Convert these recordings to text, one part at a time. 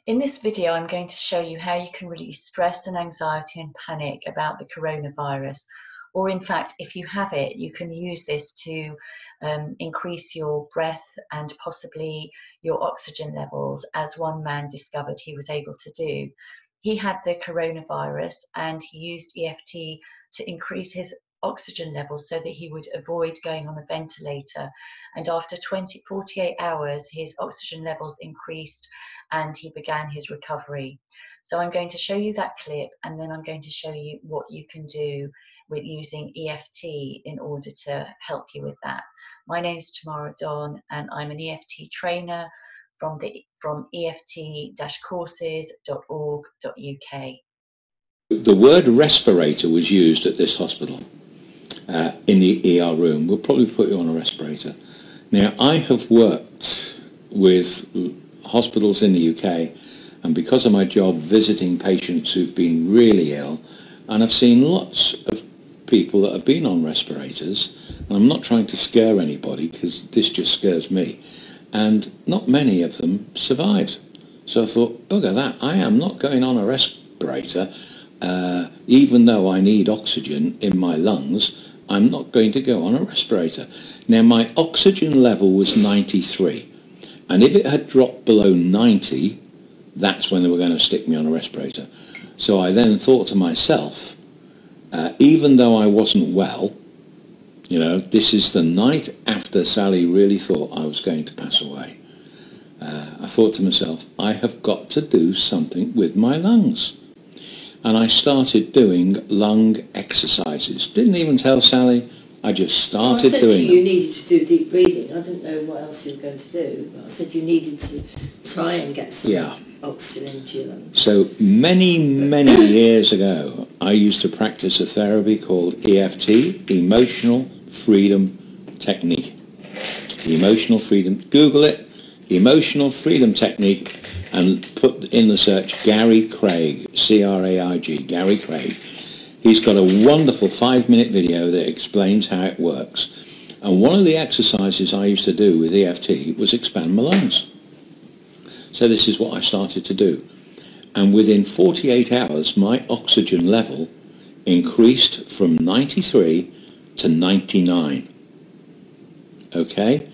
In this video, I'm going to show you how you can release stress and anxiety and panic about the coronavirus. Or in fact, if you have it, you can use this to increase your breath and possibly your oxygen levels, as one man discovered he was able to do. He had the coronavirus and he used EFT to increase his oxygen levels so that he would avoid going on a ventilator. And after 48 hours, his oxygen levels increased and he began his recovery. So I'm going to show you that clip, and then I'm going to show you what you can do with using EFT in order to help you with that. My name is Tamara Don, and I'm an EFT trainer from EFT-courses.org.uk. The word respirator was used at this hospital in the ER room. We'll probably put you on a respirator. Now, I have worked with hospitals in the UK, and because of my job visiting patients who've been really ill, and I've seen lots of people that have been on respirators, and I'm not trying to scare anybody because this just scares me, and not many of them survived. So I thought, bugger that, I am not going on a respirator. Even though I need oxygen in my lungs, I'm not going to go on a respirator. Now, my oxygen level was 93, and if it had dropped below 90, that's when they were going to stick me on a respirator. So I then thought to myself, even though I wasn't well, you know, this is the night after Sally really thought I was going to pass away. I thought to myself, I have got to do something with my lungs. And I started doing lung exercises. Didn't even tell Sally, I just started doing them. You needed to do deep breathing. I didn't know what else you were going to do, but I said you needed to try and get some oxygen into your lungs. So many years ago, I used to practice a therapy called EFT, Emotional Freedom Technique. Emotional Freedom, Google it, Emotional Freedom Technique, and put in the search Gary Craig, C-R-A-I-G, Gary Craig. He's got a wonderful 5-minute video that explains how it works. And one of the exercises I used to do with EFT was expand my lungs. So this is what I started to do. And within 48 hours, my oxygen level increased from 93 to 99. Okay?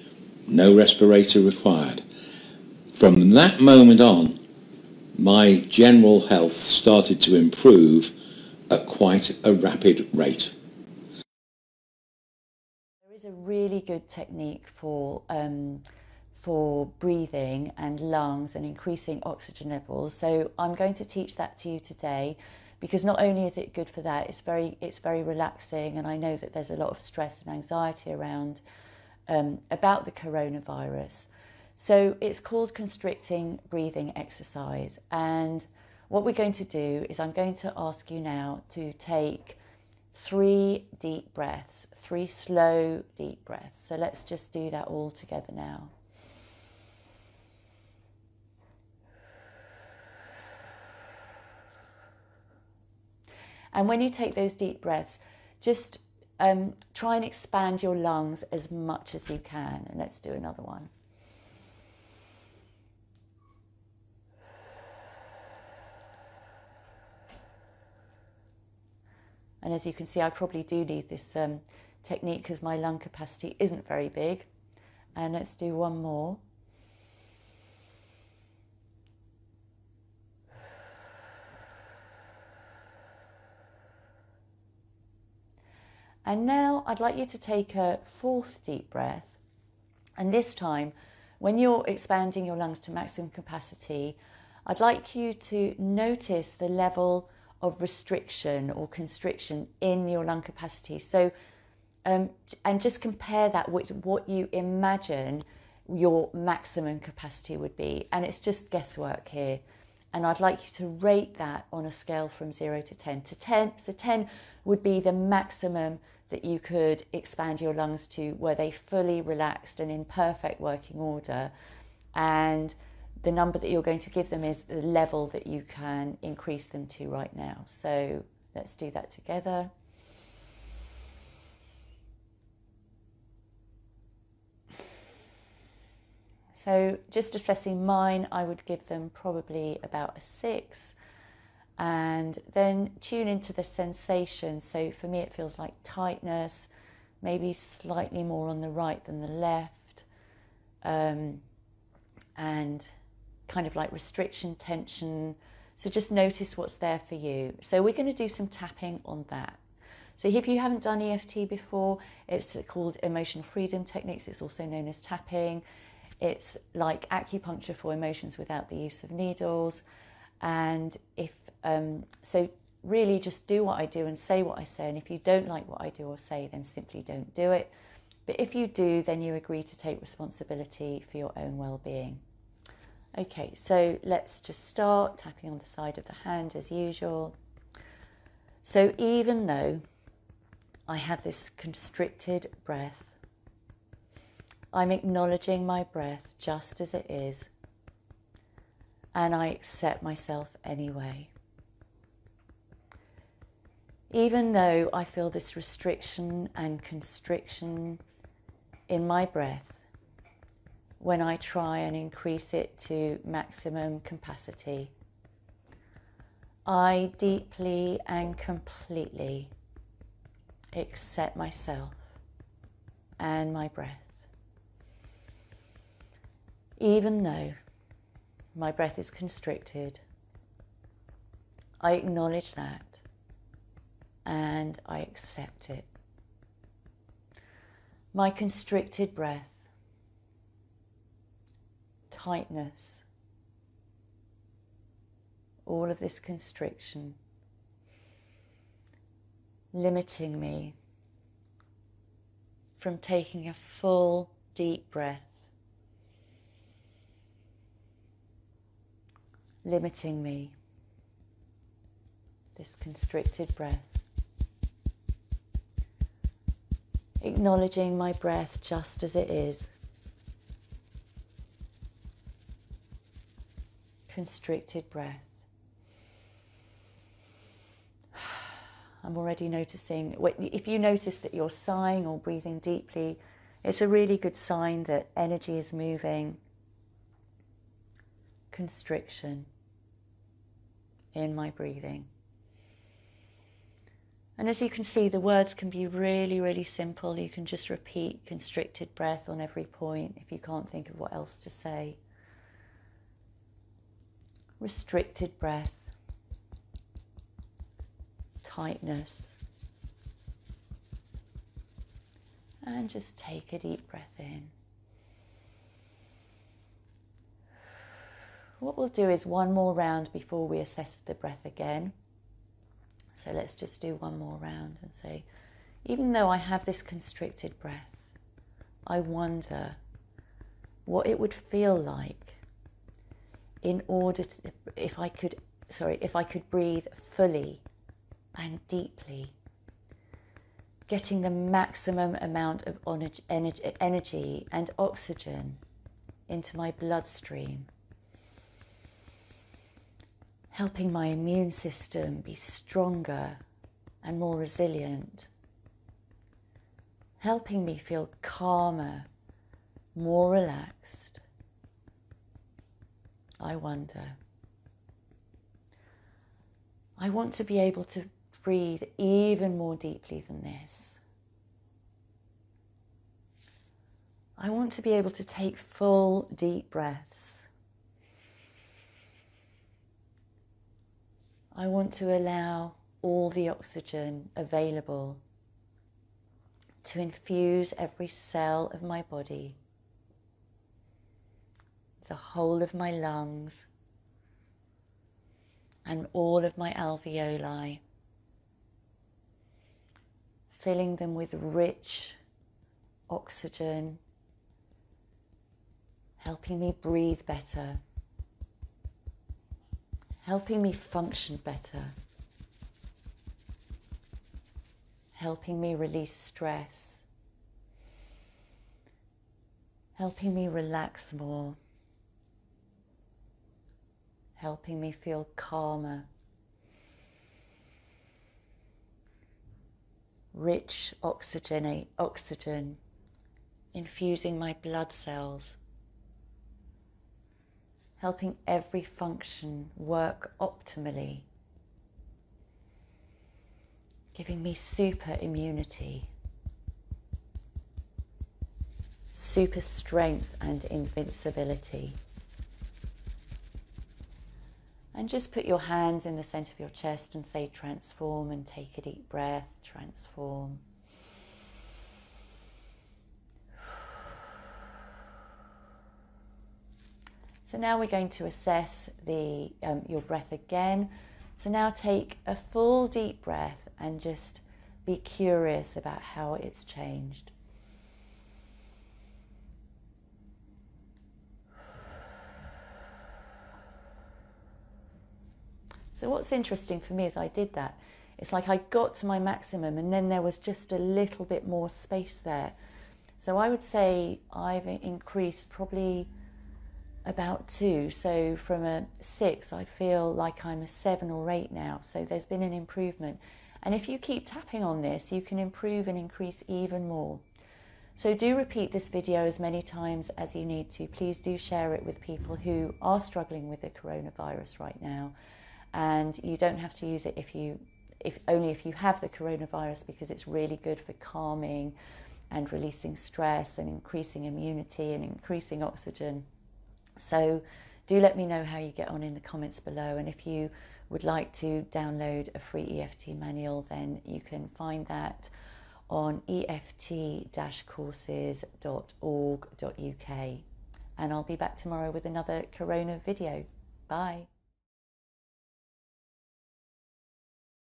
No respirator required. From that moment on, my general health started to improve at quite a rapid rate. There is a really good technique for breathing and lungs and increasing oxygen levels. So I'm going to teach that to you today, because not only is it good for that, it's very relaxing, and I know that there's a lot of stress and anxiety around about the coronavirus. So it's called constricting breathing exercise, and what we're going to do is I'm going to ask you now to take 3 deep breaths, 3 slow deep breaths. So let's just do that all together now. And when you take those deep breaths, just try and expand your lungs as much as you can. And let's do another one. And as you can see, I probably do need this technique because my lung capacity isn't very big. And let's do one more. And now I'd like you to take a 4th deep breath. And this time, when you're expanding your lungs to maximum capacity, I'd like you to notice the level of restriction or constriction in your lung capacity. So, and just compare that with what you imagine your maximum capacity would be. And it's just guesswork here. And I'd like you to rate that on a scale from 0 to 10. So 10 would be the maximum that you could expand your lungs to, where they fully relaxed and in perfect working order. And the number that you're going to give them is the level that you can increase them to right now. So let's do that together. So just assessing mine, I would give them probably about a 6, and then tune into the sensation. So for me, it feels like tightness, maybe slightly more on the right than the left, and kind of like restriction, tension. So just notice what's there for you. So we're going to do some tapping on that. So if you haven't done EFT before, it's called emotional freedom techniques. It's also known as tapping. It's like acupuncture for emotions without the use of needles. And so really just do what I do and say what I say. And if you don't like what I do or say, then simply don't do it. But if you do, then you agree to take responsibility for your own well-being. Okay, so let's just start tapping on the side of the hand as usual. So even though I have this constricted breath, I'm acknowledging my breath just as it is, and I accept myself anyway. Even though I feel this restriction and constriction in my breath when I try and increase it to maximum capacity, I deeply and completely accept myself and my breath. Even though my breath is constricted, I acknowledge that and I accept it. My constricted breath, tightness, all of this constriction, limiting me from taking a full, deep breath, limiting me, this constricted breath. Acknowledging my breath just as it is. Constricted breath. I'm already noticing, if you notice that you're sighing or breathing deeply, it's a really good sign that energy is moving. Constriction in my breathing. And as you can see, the words can be really, really simple. You can just repeat constricted breath on every point if you can't think of what else to say. Restricted breath, tightness, and just take a deep breath in. What we'll do is one more round before we assess the breath again. So let's just do one more round and say, even though I have this constricted breath, I wonder what it would feel like in order to, if I could breathe fully and deeply, getting the maximum amount of energy and oxygen into my bloodstream, helping my immune system be stronger and more resilient, helping me feel calmer, more relaxed. I wonder. I want to be able to breathe even more deeply than this. I want to be able to take full, deep breaths. I want to allow all the oxygen available to infuse every cell of my body, the whole of my lungs, and all of my alveoli, filling them with rich oxygen, helping me breathe better, helping me function better, helping me release stress, helping me relax more, helping me feel calmer. Rich oxygen infusing my blood cells, helping every function work optimally, giving me super immunity, super strength and invincibility. And just put your hands in the centre of your chest and say transform, and take a deep breath, transform. So now we're going to assess your breath again. So now take a full deep breath and just be curious about how it's changed. So what's interesting for me is I did that. It's like I got to my maximum and then there was just a little bit more space there. So I would say I've increased probably about 2. So from a 6, I feel like I'm a 7 or 8 now. So there's been an improvement. And if you keep tapping on this, you can improve and increase even more. So do repeat this video as many times as you need to. Please do share it with people who are struggling with the coronavirus right now. And you don't have to use it if you have the coronavirus, because it's really good for calming and releasing stress and increasing immunity and increasing oxygen. So do let me know how you get on in the comments below. And if you would like to download a free EFT manual, then you can find that on eft-courses.org.uk. And I'll be back tomorrow with another corona video. Bye.